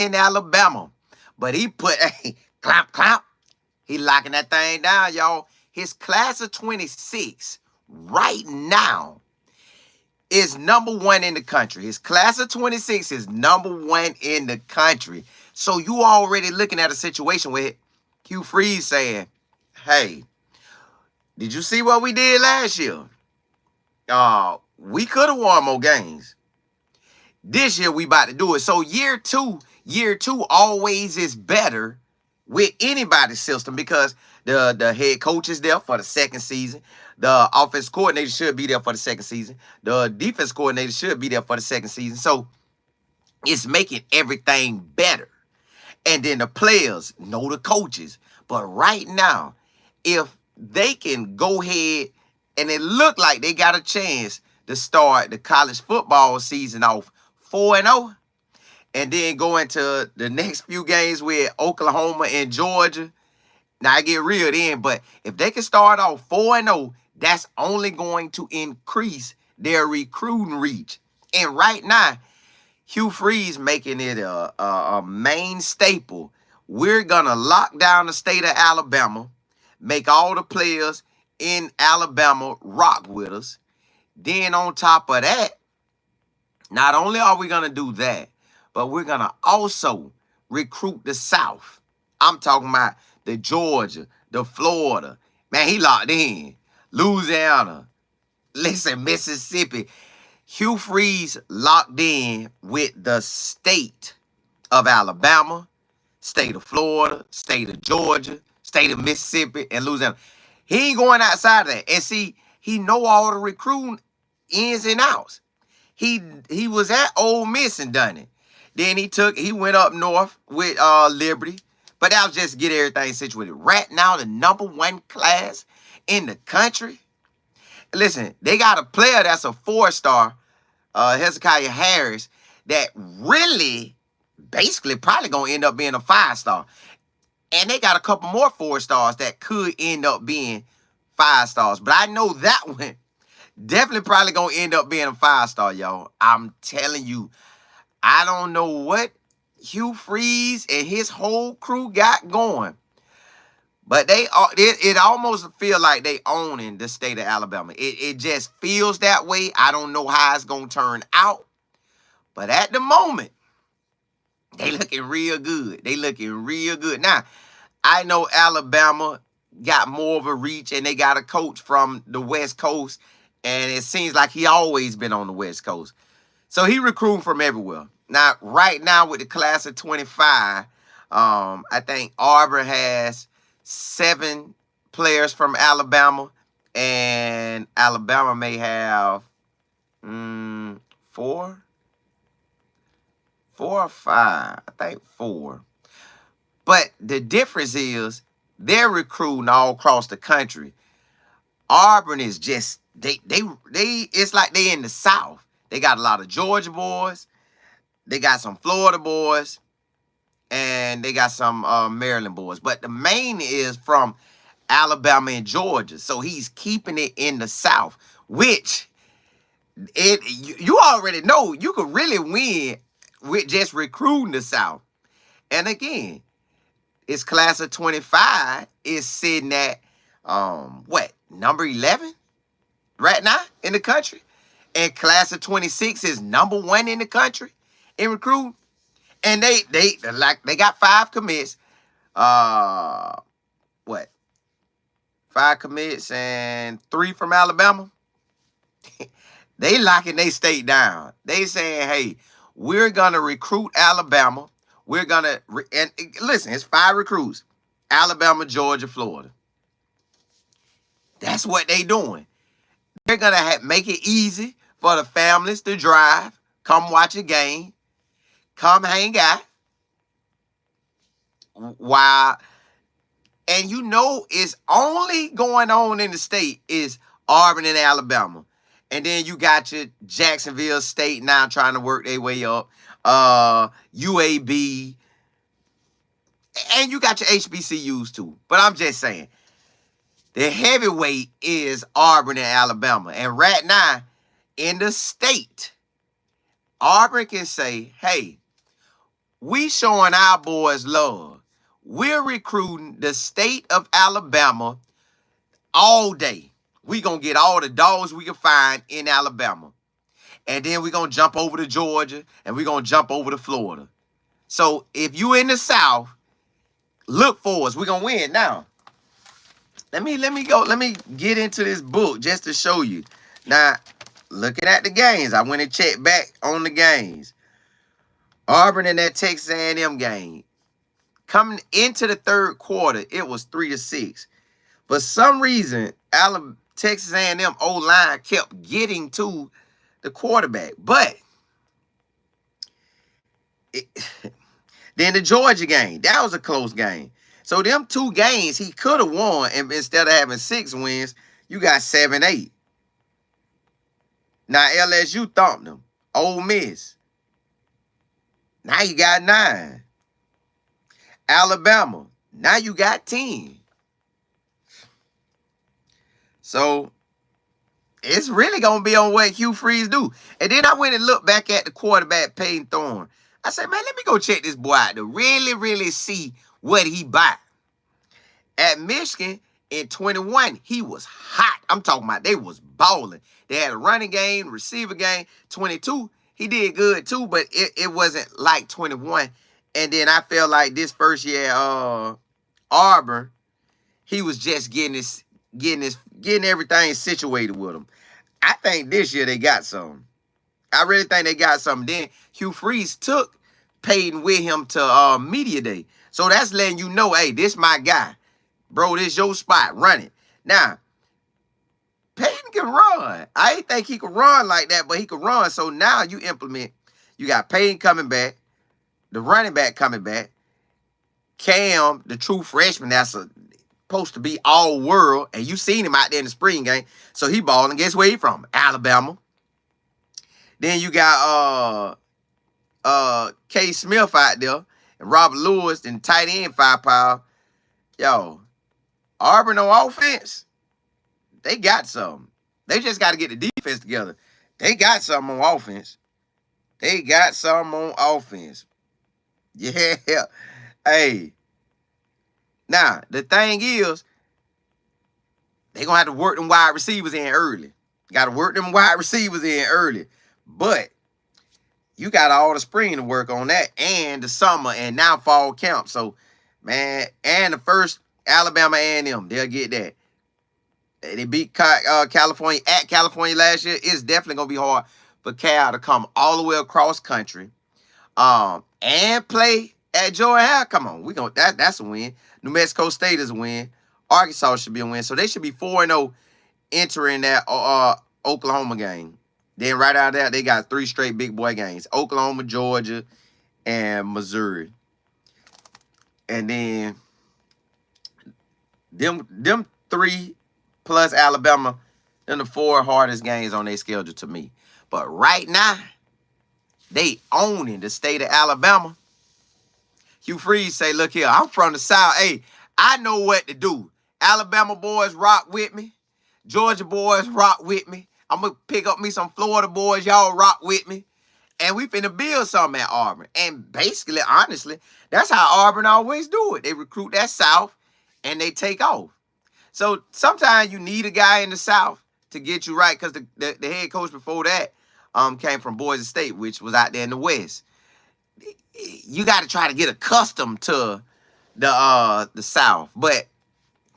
in Alabama. But he put, hey, clap, clap. He locking that thing down, y'all. His class of 26 right now is number one in the country. His class of 26 is number one in the country. So you already looking at a situation where Hugh Freeze saying, hey, did you see what we did last year? We could have won more games. This year we about to do it. So year two always is better with anybody's system because the head coach is there for the second season. The offense coordinator should be there for the second season. The defense coordinator should be there for the second season. So it's making everything better. And then the players know the coaches. But right now, if they can go ahead and it look like they got a chance to start the college football season off 4-0, and then go into the next few games with Oklahoma and Georgia. Now, I get real then, but if they can start off 4-0, that's only going to increase their recruiting reach. And right now, Hugh Freeze making it a main staple. We're going to lock down the state of Alabama, make all the players in Alabama rock with us. Then on top of that, not only are we going to do that, but we're going to also recruit the South. I'm talking about the Georgia, the Florida. Man, he locked in. Louisiana. Listen, Mississippi. Hugh Freeze locked in with the state of Alabama, state of Florida, state of Georgia, state of Mississippi, and Louisiana. He ain't going outside of that. And see, he know all the recruiting ins and outs. He was at Ole Miss and done it. Then he went up north with Liberty. But that was just to get everything situated. Right now, the number one class in the country. Listen, they got a player that's a 4-star, Hezekiah Harris, that really basically probably going to end up being a 5-star. And they got a couple more 4-stars that could end up being 5-stars. But I know that one definitely probably going to end up being a 5-star, y'all. I'm telling you, I don't know what Hugh Freeze and his whole crew got going. But it almost feel like they owning the state of Alabama. It just feels that way. I don't know how it's going to turn out. But at the moment, they looking real good. They looking real good. Now, I know Alabama got more of a reach and they got a coach from the West Coast. And it seems like he always been on the West Coast. So he recruiting from everywhere. Now, right now with the class of 25, I think Auburn has 7 players from Alabama. And Alabama may have 4 or 5. I think 4. But the difference is they're recruiting all across the country. Auburn is just, it's like they in the South. They got a lot of Georgia boys. They got some Florida boys. And they got some Maryland boys. But the main is from Alabama and Georgia. So he's keeping it in the South. Which, you already know you could really win with just recruiting the South. And again, his class of 25 is sitting at, number 11? Right now in the country. And class of 26 is number 1 in the country in recruiting. And they got 5 commits. 5 commits and 3 from Alabama. They locking their state down. They saying, hey, we're gonna recruit Alabama. We're gonna and listen, it's 5 recruits. Alabama, Georgia, Florida. That's what they doing. They're going to make it easy for the families to drive, come watch a game, come hang out. While, and you know it's only going on in the state is Auburn and Alabama. And then you got your Jacksonville State now trying to work their way up. UAB. And you got your HBCUs too. But I'm just saying, the heavyweight is Auburn and Alabama. And right now, in the state, Auburn can say, hey, we showing our boys love. We're recruiting the state of Alabama all day. We gonna get all the dogs we can find in Alabama. And then we're gonna jump over to Georgia and we're gonna jump over to Florida. So if you in the South, look for us. We're gonna win now. Let me get into this book just to show you. Now, looking at the games, I went and checked back on the games. Auburn in that Texas A&M game. Coming into the third quarter, it was 3-6. For some reason, Texas A&M O-line kept getting to the quarterback. But then the Georgia game, that was a close game. So them 2 games he could have won, and instead of having 6 wins, you got 7-8. Now LSU thumped them. Ole Miss. Now you got 9. Alabama. Now you got 10. So it's really going to be on what Hugh Freeze do. And then I went and looked back at the quarterback, Peyton Thorne. I said, man, let me go check this boy out to really see what he buy. At Michigan in 21, he was hot. I'm talking about they was balling. They had a running game, receiver game. 22, he did good too, but it wasn't like 21. And then I felt like this first year, Auburn, he was just getting everything situated with him. I think this year they got something. I really think they got something. Then Hugh Freeze took Peyton with him to media day. So that's letting you know, hey, this my guy. Bro, this your spot. Run it. Now, Peyton can run. I didn't think he could run like that, but he could run. So now you implement. You got Peyton coming back. The running back coming back. Cam, the true freshman, that's supposed to be all world. And you seen him out there in the spring game. So he balling. Guess where he from? Alabama. Then you got K. Smith out there. And Robert Lewis and tight end firepower. Yo, Auburn on offense, they got something. They just got to get the defense together. They got something on offense. They got something on offense. Yeah. Hey. Now, the thing is, they're going to have to work them wide receivers in early. Got to work them wide receivers in early. But you got all the spring to work on that and the summer and now fall camp. So, man, and the first Alabama A&M, they'll get that. They beat California at California last year. It's definitely going to be hard for Cal to come all the way across country and play at Georgia. Come on, that's a win. New Mexico State is a win. Arkansas should be a win. So they should be 4-0 entering that Oklahoma game. Then right out of that, they got 3 straight big boy games. Oklahoma, Georgia, and Missouri. And then them 3 plus Alabama, them the 4 hardest games on their schedule to me. But right now, they owning the state of Alabama. Hugh Freeze say, look here, I'm from the South. Hey, I know what to do. Alabama boys rock with me. Georgia boys rock with me. I'm going to pick up me some Florida boys. Y'all rock with me. And we finna build something at Auburn. And basically, honestly, that's how Auburn always do it. They recruit that South and they take off. So sometimes you need a guy in the South to get you right, because the head coach before that came from Boise State, which was out there in the West. You got to try to get accustomed to the South. But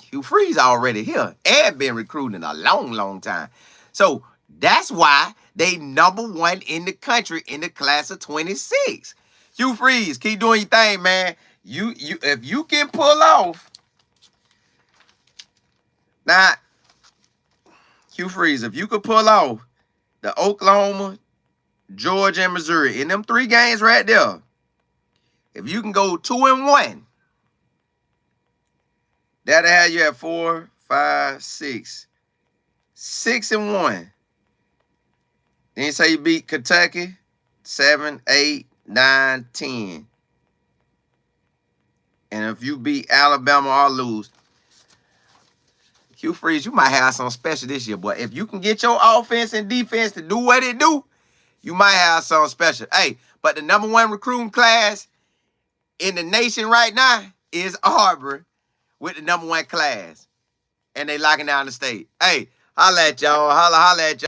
Hugh Freeze already here and been recruiting a long time. So that's why they #1 in the country in the class of 26. Hugh Freeze, keep doing your thing, man. You if you can pull off. Now, Hugh Freeze, if you could pull off the Oklahoma, Georgia, and Missouri in them 3 games right there, if you can go 2-1, that'll have you at 4, 5, 6. 6-1. Then say you beat Kentucky, 7, 8, 9, 10. And if you beat Alabama or lose, Hugh Freeze, you might have something special this year, boy. If you can get your offense and defense to do what it do, you might have something special. Hey, but the #1 recruiting class in the nation right now is Auburn with the #1 class. And they locking down the state. Hey, holla at y'all. Holla at y'all.